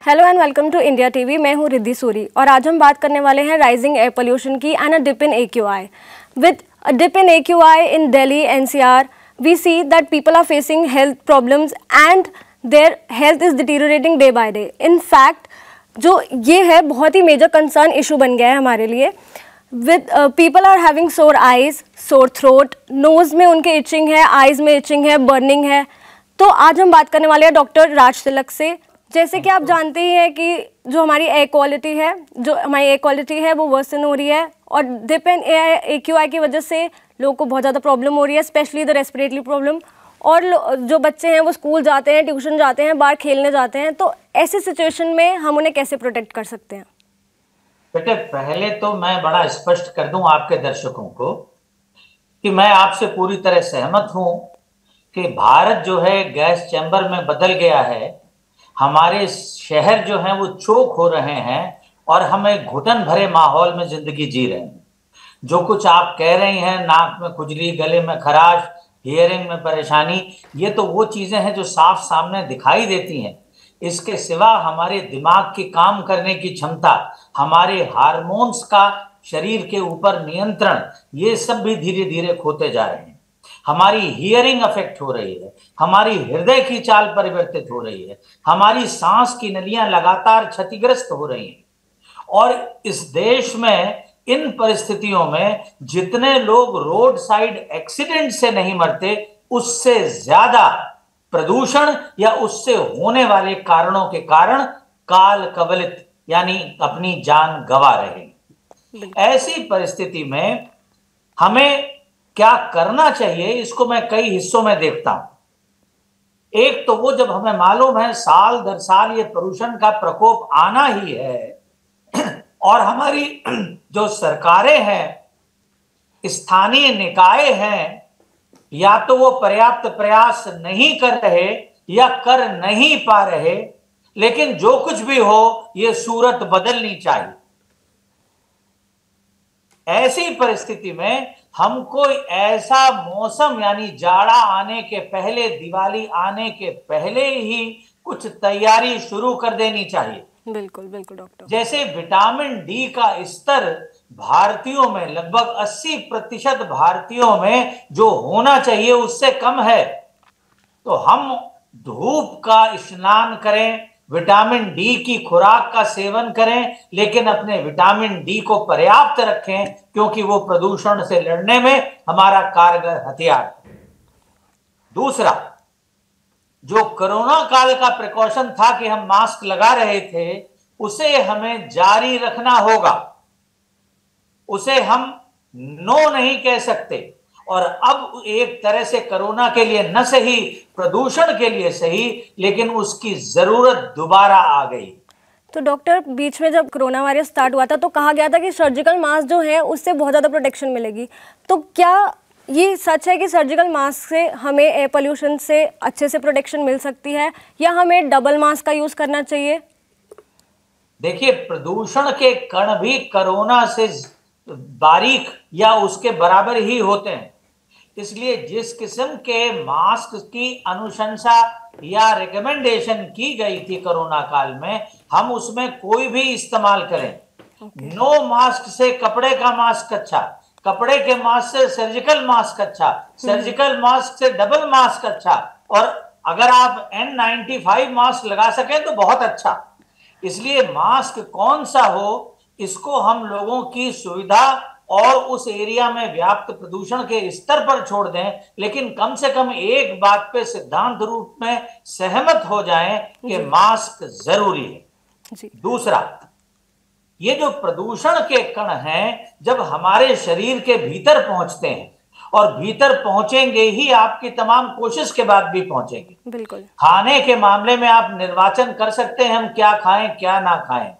Hello and welcome to India TV. मैं हूं रिद्धि सूरी और आज हम बात करने वाले हैं राइजिंग एयर पोल्यूशन की and a dip in AQI। With a dip in AQI in Delhi NCR, we see that people are facing health problems and their health is deteriorating day by day. In fact जो ये है बहुत ही major concern issue बन गया है हमारे लिए। With people are having सोर आइज, सोर थ्रोट, नोज में उनके इचिंग है, आइज में इचिंग है, बर्निंग है। तो आज हम बात करने वाले हैं डॉक्टर राज तिलक से। जैसे कि आप जानते ही हैं कि जो हमारी एयर क्वालिटी है वो वर्सन हो रही है और डिप इन AQI की वजह से लोगों को बहुत ज़्यादा प्रॉब्लम हो रही है, स्पेशली द रेस्पिरेटरी प्रॉब्लम। और जो बच्चे हैं वो स्कूल जाते हैं, ट्यूशन जाते हैं, बाहर खेलने जाते हैं, तो ऐसी सिचुएशन में हम उन्हें कैसे प्रोटेक्ट कर सकते हैं? बेटे, पहले तो मैं बड़ा स्पष्ट कर दूं आपके दर्शकों को कि मैं आपसे पूरी तरह सहमत हूं कि भारत जो है गैस चैम्बर में बदल गया है। हमारे शहर जो हैं वो चोक हो रहे हैं और हम एक घुटन भरे माहौल में जिंदगी जी रहे हैं। जो कुछ आप कह रही हैं, नाक में खुजली, गले में खराश, हियरिंग में परेशानी, ये तो वो चीजें हैं जो साफ सामने दिखाई देती हैं। इसके सिवा हमारे दिमाग की काम करने की क्षमता, हमारे हार्मोन्स का शरीर के ऊपर नियंत्रण, ये सब भी धीरे धीरे खोते जा रहे हैं। हमारी हियरिंग अफेक्ट हो रही है, हमारी हृदय की चाल परिवर्तित हो रही है, हमारी सांस की नलियां लगातार क्षतिग्रस्त हो रही हैं। और इस देश में इन परिस्थितियों में जितने लोग रोड साइड एक्सीडेंट से नहीं मरते, उससे ज्यादा प्रदूषण या उससे होने वाले कारणों के कारण काल कवलित यानी अपनी जान गंवा रहे हैं। ऐसी परिस्थिति में हमें क्या करना चाहिए, इसको मैं कई हिस्सों में देखता हूं। एक तो वो जब हमें मालूम है साल दर साल ये प्रदूषण का प्रकोप आना ही है और हमारी जो सरकारें हैं, स्थानीय निकाय हैं, या तो वो पर्याप्त प्रयास नहीं कर रहे या कर नहीं पा रहे, लेकिन जो कुछ भी हो ये सूरत बदलनी चाहिए। ऐसी परिस्थिति में हमको ऐसा मौसम यानी जाड़ा आने के पहले, दिवाली आने के पहले ही कुछ तैयारी शुरू कर देनी चाहिए। बिल्कुल बिल्कुल डॉक्टर। जैसे विटामिन डी का स्तर भारतीयों में लगभग 80% भारतीयों में जो होना चाहिए उससे कम है। तो हम धूप का स्नान करें, विटामिन डी की खुराक का सेवन करें, लेकिन अपने विटामिन डी को पर्याप्त रखें, क्योंकि वो प्रदूषण से लड़ने में हमारा कारगर हथियार है। दूसरा, जो कोरोना काल का प्रिकॉशन था कि हम मास्क लगा रहे थे, उसे हमें जारी रखना होगा। उसे हम नो नहीं कह सकते। और अब एक तरह से कोरोना के लिए न सही, प्रदूषण के लिए सही, लेकिन उसकी जरूरत दोबारा आ गई। तो डॉक्टर, बीच में जब कोरोना वायरस स्टार्ट हुआ था तो कहा गया था कि सर्जिकल मास्क जो है उससे बहुत ज़्यादा प्रोटेक्शन मिलेगी। तो क्या ये सच है कि सर्जिकल मास्क से हमें एयर पोल्यूशन से अच्छे से प्रोटेक्शन मिल सकती है, या हमें डबल मास्क का यूज़ करना चाहिए? देखिए, प्रदूषण के कण भी कोरोना से बारीक या उसके बराबर ही होते हैं। इसलिए जिस किस्म के मास्क की अनुशंसा या रिकमेंडेशन की गई थी कोरोना काल में, हम उसमें कोई भी इस्तेमाल करें। नो मास्क से कपड़े का मास्क अच्छा, कपड़े के मास्क से सर्जिकल मास्क अच्छा, सर्जिकल मास्क से डबल मास्क अच्छा, और अगर आप N95 मास्क लगा सकें तो बहुत अच्छा। इसलिए मास्क कौन सा हो, इसको हम लोगों की सुविधा और उस एरिया में व्याप्त प्रदूषण के स्तर पर छोड़ दें, लेकिन कम से कम एक बात पे सिद्धांत रूप में सहमत हो जाएं कि मास्क जरूरी है। दूसरा, ये जो प्रदूषण के कण हैं, जब हमारे शरीर के भीतर पहुंचते हैं, और भीतर पहुंचेंगे ही, आपकी तमाम कोशिश के बाद भी पहुंचेंगे। बिल्कुल। खाने के मामले में आप निर्वाचन कर सकते हैं हम क्या खाएं क्या ना खाएं।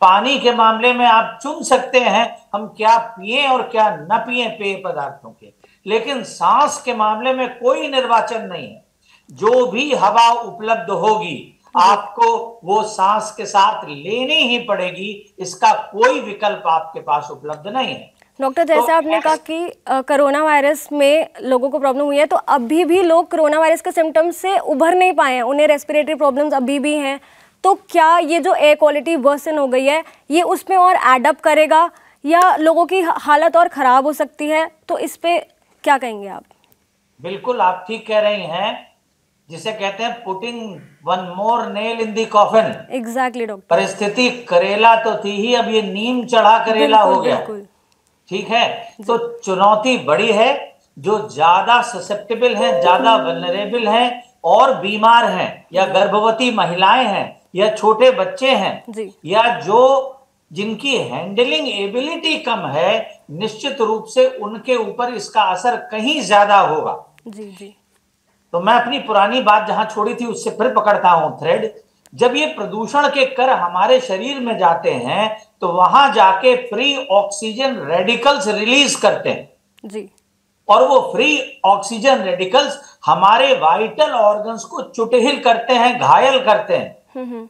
पानी के मामले में आप चुन सकते हैं हम क्या पिएं और क्या न पिएं पेय पदार्थों के। लेकिन सांस के मामले में कोई निर्वाचन नहीं है। जो भी हवा उपलब्ध होगी आपको वो सांस के साथ लेनी ही पड़ेगी, इसका कोई विकल्प आपके पास उपलब्ध नहीं है। डॉक्टर, जैसे आपने कहा कि कोरोना वायरस में लोगों को प्रॉब्लम हुई है, तो अभी भी लोग कोरोना वायरस के सिम्टम्स से उभर नहीं पाए हैं, उन्हें रेस्पिरेटरी प्रॉब्लम्स अभी भी हैं। तो क्या ये जो एयर क्वालिटी वर्सन हो गई है ये उसमें और एडअप करेगा या लोगों की हालत और ख़राब हो सकती है? तो इस पे क्या कहेंगे आप? बिल्कुल आप ठीक कह रही हैं, जिसे कहते हैं putting one more nail in the coffin. Exactly doctor. परिस्थिति करेला तो थी ही, अब ये नीम चढ़ा करेला बिल्कुल हो गया। बिल्कुल। ठीक है, तो जी चुनौती बड़ी है। जो ज्यादा ससेप्टेबल हैं, ज्यादा वल्नरेबल हैं और बीमार हैं, या गर्भवती महिलाएं हैं, या छोटे बच्चे हैं, जी या जो जिनकी हैंडलिंग एबिलिटी कम है, निश्चित रूप से उनके ऊपर इसका असर कहीं ज्यादा होगा। जी जी तो मैं अपनी पुरानी बात जहां छोड़ी थी उससे फिर पकड़ता हूं थ्रेड। जब ये प्रदूषण के कर हमारे शरीर में जाते हैं तो वहां जाके फ्री ऑक्सीजन रेडिकल्स रिलीज करते हैं, जी और वो फ्री ऑक्सीजन रेडिकल्स हमारे वाइटल ऑर्गन्स को चुटहिल करते हैं, घायल करते हैं।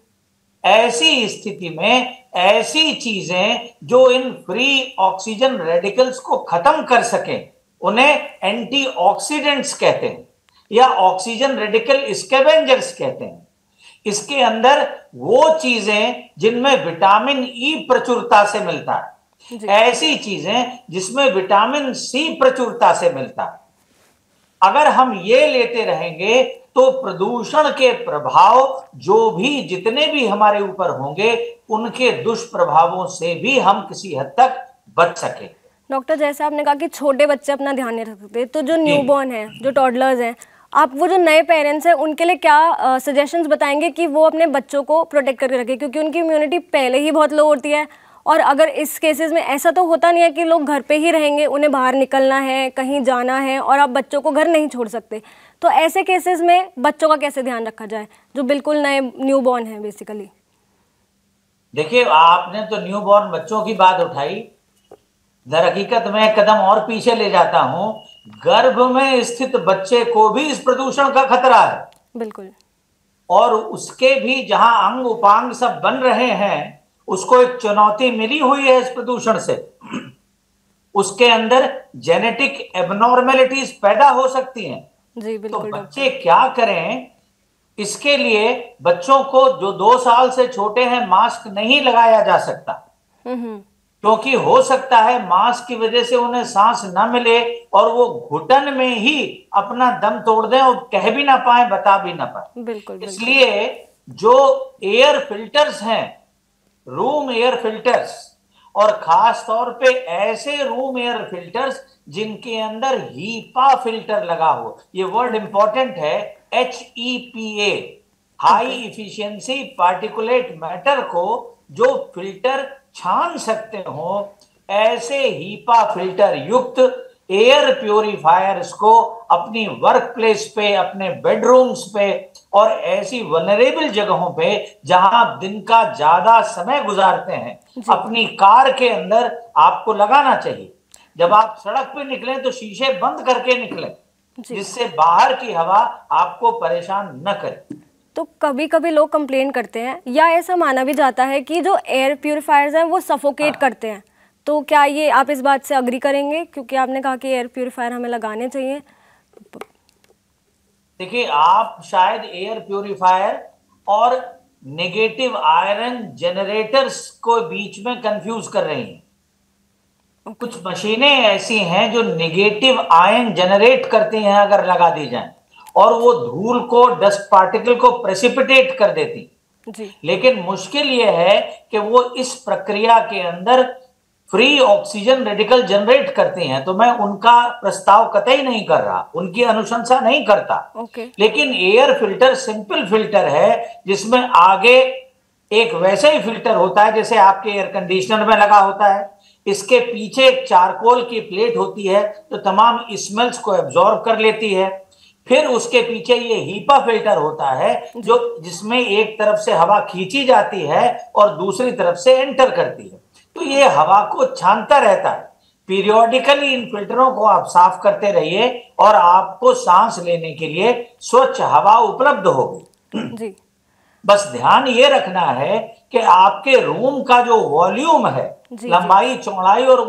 ऐसी स्थिति में ऐसी चीजें जो इन फ्री ऑक्सीजन रेडिकल्स को खत्म कर सके उन्हें एंटीऑक्सीडेंट्स कहते हैं, या ऑक्सीजन रेडिकल स्कैवेंजर्स कहते हैं। इसके अंदर वो चीजें जिनमें विटामिन ई प्रचुरता से मिलता है, ऐसी चीजें जिसमें विटामिन सी प्रचुरता से मिलता है, अगर हम ये लेते रहेंगे तो प्रदूषण के प्रभाव जो भी जितने भी हमारे ऊपर होंगे उनके दुष्प्रभावों से भी हम किसी हद तक बच सके। डॉक्टर, जैसे आपने कहा कि छोटे बच्चे अपना ध्यान नहीं रख सकते, तो जो जी। न्यूबॉर्न हैं, जो टॉडलर्स हैं, आप वो जो नए पेरेंट्स हैं उनके लिए क्या सजेशंस बताएंगे कि वो अपने बच्चों को प्रोटेक्ट करके रखें, क्योंकि उनकी इम्यूनिटी पहले ही बहुत लो होती है। और अगर इस केसेस में ऐसा तो होता नहीं है कि लोग घर पे ही रहेंगे, उन्हें बाहर निकलना है, कहीं जाना है और आप बच्चों को घर नहीं छोड़ सकते, तो ऐसे केसेस में बच्चों का कैसे ध्यान रखा जाए जो बिल्कुल नए न्यूबॉर्न हैं बेसिकली? देखिए, आपने तो न्यूबॉर्न बच्चों की बात उठाई। दर हकीकत मैं एक कदम और पीछे ले जाता हूं, गर्भ में स्थित बच्चे को भी इस प्रदूषण का खतरा है। बिल्कुल। और उसके भी जहां अंग उपांग सब बन रहे हैं उसको एक चुनौती मिली हुई है इस प्रदूषण से। उसके अंदर जेनेटिक एबनॉर्मेलिटीज पैदा हो सकती हैं। जी तो बिल्कुल बच्चे क्या करें? इसके लिए बच्चों को जो 2 साल से छोटे हैं मास्क नहीं लगाया जा सकता, क्योंकि हो सकता है मास्क की वजह से उन्हें सांस न मिले और वो घुटन में ही अपना दम तोड़ दें और कह भी ना पाए, बता भी ना पाए। बिल्कुल। इसलिए जो एयर फिल्टर्स हैं, रूम एयर फिल्टर्स, और खास तौर पे ऐसे रूम एयर फिल्टर्स जिनके अंदर हीपा फिल्टर लगा हो, ये वर्ड इंपॉर्टेंट है, HEPA, high efficiency particulate matter को जो फिल्टर छान सकते हो, ऐसे हीपा फिल्टर युक्त एयर प्योरीफायर्स को अपनी वर्क प्लेस पे, अपने बेडरूम्स पे और ऐसी वनरेबल जगहों पे जहां आप दिन का ज्यादा समय गुजारते हैं, अपनी कार के अंदर आपको लगाना चाहिए। जब आप सड़क पे निकलें तो शीशे बंद करके निकलें, जिससे बाहर की हवा आपको परेशान न करे। तो कभी कभी लोग कंप्लेन करते हैं या ऐसा माना भी जाता है कि जो एयर प्यूरिफायर्स हैं वो सफोकेट करते हैं, तो क्या ये आप इस बात से अग्री करेंगे? क्योंकि आपने कहा कि एयर प्यूरिफायर हमें लगाने चाहिए। देखिए, आप शायद एयर प्यूरिफायर और नेगेटिव आयरन जनरेटर्स को बीच में कंफ्यूज कर रही हैं। कुछ मशीनें ऐसी हैं जो नेगेटिव आयन जनरेट करती हैं अगर लगा दी जाए, और वो धूल को, डस्ट पार्टिकल को प्रेसिपिटेट कर देती। लेकिन मुश्किल यह है कि वो इस प्रक्रिया के अंदर फ्री ऑक्सीजन रेडिकल जनरेट करती हैं, तो मैं उनका प्रस्ताव कतई नहीं कर रहा, उनकी अनुशंसा नहीं करता। लेकिन एयर फिल्टर सिंपल फिल्टर है जिसमें आगे एक वैसे ही फिल्टर होता है जैसे आपके एयर कंडीशनर में लगा होता है, इसके पीछे एक चारकोल की प्लेट होती है जो तमाम स्मेल्स को एब्जॉर्ब कर लेती है। फिर उसके पीछे ये हीपा फिल्टर होता है जो जिसमें एक तरफ से हवा खींची जाती है और दूसरी तरफ से एंटर करती है, तो ये हवा को छानता रहता है। पीरियोडिकली इन फिल्टरों को आप साफ करते रहिए और आपको सांस लेने के लिए स्वच्छ हवा उपलब्ध होगी। बस ध्यान ये रखना है कि आपके रूम का जो वॉल्यूम है, लंबाई, चौड़ाई और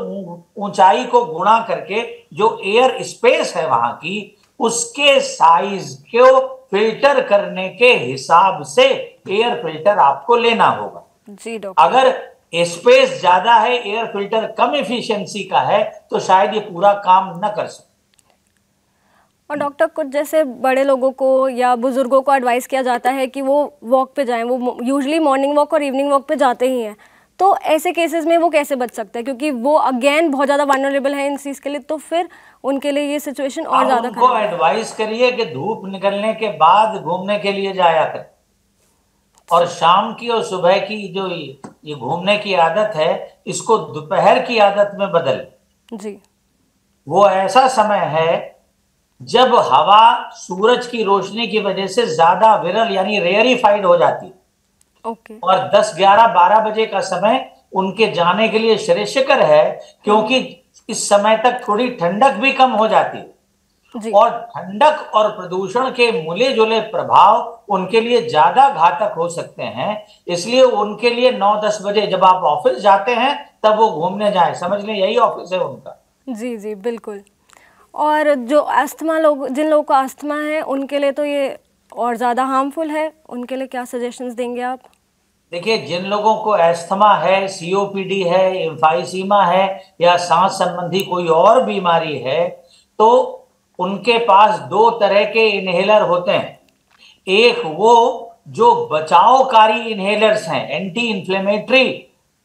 ऊंचाई को गुणा करके जो एयर स्पेस है वहां की, उसके साइज को फिल्टर करने के हिसाब से एयर फिल्टर आपको लेना होगा। जी डॉक्टर। अगर स्पेस ज्यादा है, एयर फिल्टर कम एफिशिएंसी का है, तो शायद ये पूरा काम न कर सके। और डॉक्टर, कुछ जैसे बड़े लोगों को या बुजुर्गों को एडवाइस किया जाता है कि वो वॉक पे जाएं, वो यूजुअली मॉर्निंग वॉक और इवनिंग वॉक पे जाते ही हैं, तो ऐसे केसेस में वो कैसे बच सकते हैं, क्योंकि वो अगेन बहुत ज़्यादा वल्नरेबल है इन चीज़ के लिए, तो फिर उनके लिए ये सिचुएशन और ज़्यादा उनको खराब है। एडवाइस करिए कि धूप निकलने के बाद घूमने के लिए जाया करें, और शाम की और सुबह की जो ये घूमने की आदत है, इसको दोपहर की आदत में बदल। जी। वो ऐसा समय है जब हवा सूरज की रोशनी की वजह से ज्यादा विरल यानी रेयरिफाइड हो जाती है, ओके। और 10, 11, 12 बजे का समय उनके जाने के लिए श्रेयस्कर है, क्योंकि इस समय तक थोड़ी ठंडक भी कम हो जाती है, जी। और ठंडक और प्रदूषण के मिले जुले प्रभाव उनके लिए ज्यादा घातक हो सकते हैं। इसलिए उनके लिए 9-10 बजे जब आप ऑफिस जाते हैं तब वो घूमने जाए, समझ लें यही ऑफिस है उनका। जी जी बिल्कुल। और जो अस्थमा लोग, जिन लोगों को अस्थमा है, उनके लिए तो ये और ज़्यादा हार्मफुल है, उनके लिए क्या सजेशंस देंगे आप? देखिए, जिन लोगों को एस्थमा है, सीओपीडी है, एम्फाइसीमा है, या सांस संबंधी कोई और बीमारी है, तो उनके पास दो तरह के इनहेलर होते हैं। एक वो जो बचावकारी इनहेलर्स हैं, एंटी इन्फ्लेमेटरी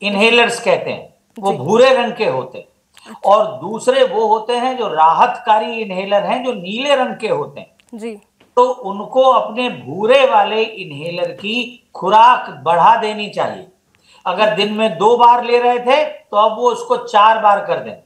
इनहेलर्स कहते हैं, वो जी। भूरे रंग के होते हैं। अच्छा। और दूसरे वो होते हैं जो राहतकारी इनहेलर हैं, जो नीले रंग के होते हैं। जी। तो उनको अपने भूरे वाले इनहेलर की खुराक बढ़ा देनी चाहिए। अगर दिन में 2 बार ले रहे थे तो अब वो उसको 4 बार कर दें।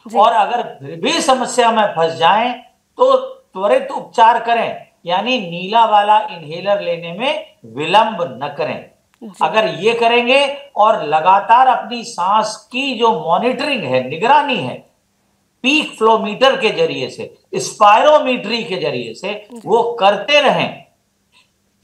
जी। और अगर फिर भी समस्या में फंस जाएं तो त्वरित उपचार करें, यानी नीला वाला इनहेलर लेने में विलंब न करें। जी। अगर ये करेंगे और लगातार अपनी सांस की जो मॉनिटरिंग है, निगरानी है, पीक फ्लो मीटर के जरिए से, स्पायरोमीट्री के जरिए से वो करते रहें,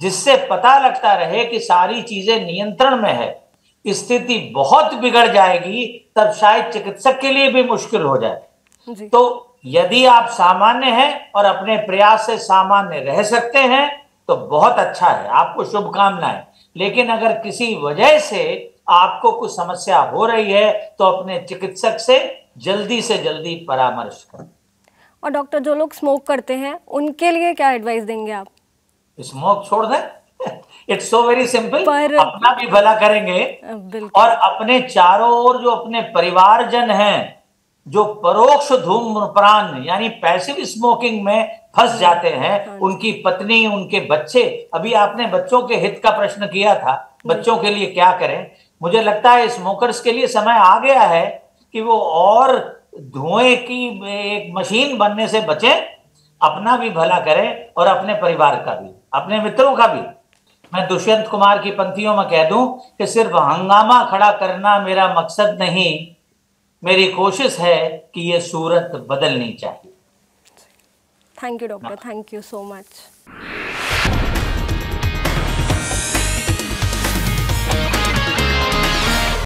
जिससे पता लगता रहे कि सारी चीजें नियंत्रण में है, स्थिति बहुत बिगड़ जाएगी तब शायद चिकित्सक के लिए भी मुश्किल हो जाए। जी। तो यदि आप सामान्य हैं और अपने प्रयास से सामान्य रह सकते हैं तो बहुत अच्छा है, आपको शुभकामनाएं। लेकिन अगर किसी वजह से आपको कुछ समस्या हो रही है तो अपने चिकित्सक से जल्दी परामर्श करें। और डॉक्टर, जो लोग स्मोक करते हैं उनके लिए क्या एडवाइस देंगे आप? स्मोक छोड़ दें। It's so very simple. पर अपना भी भला करेंगे और बिल्कुल। अपने चारों ओर जो अपने परिवारजन हैं, जो परोक्ष धूम्रपान यानी पैसिव स्मोकिंग में फंस जाते हैं, हाँ। उनकी पत्नी, उनके बच्चे। अभी आपने बच्चों के हित का प्रश्न किया था, बच्चों के लिए क्या करें। मुझे लगता है स्मोकर्स के लिए समय आ गया है कि वो और धुएं की एक मशीन बनने से बचें, अपना भी भला करें और अपने परिवार का भी, अपने मित्रों का भी। मैं दुष्यंत कुमार की पंक्तियों में कह दूं कि सिर्फ हंगामा खड़ा करना मेरा मकसद नहीं, मेरी कोशिश है कि ये सूरत बदलनी चाहिए। Thank you doctor, thank you so much.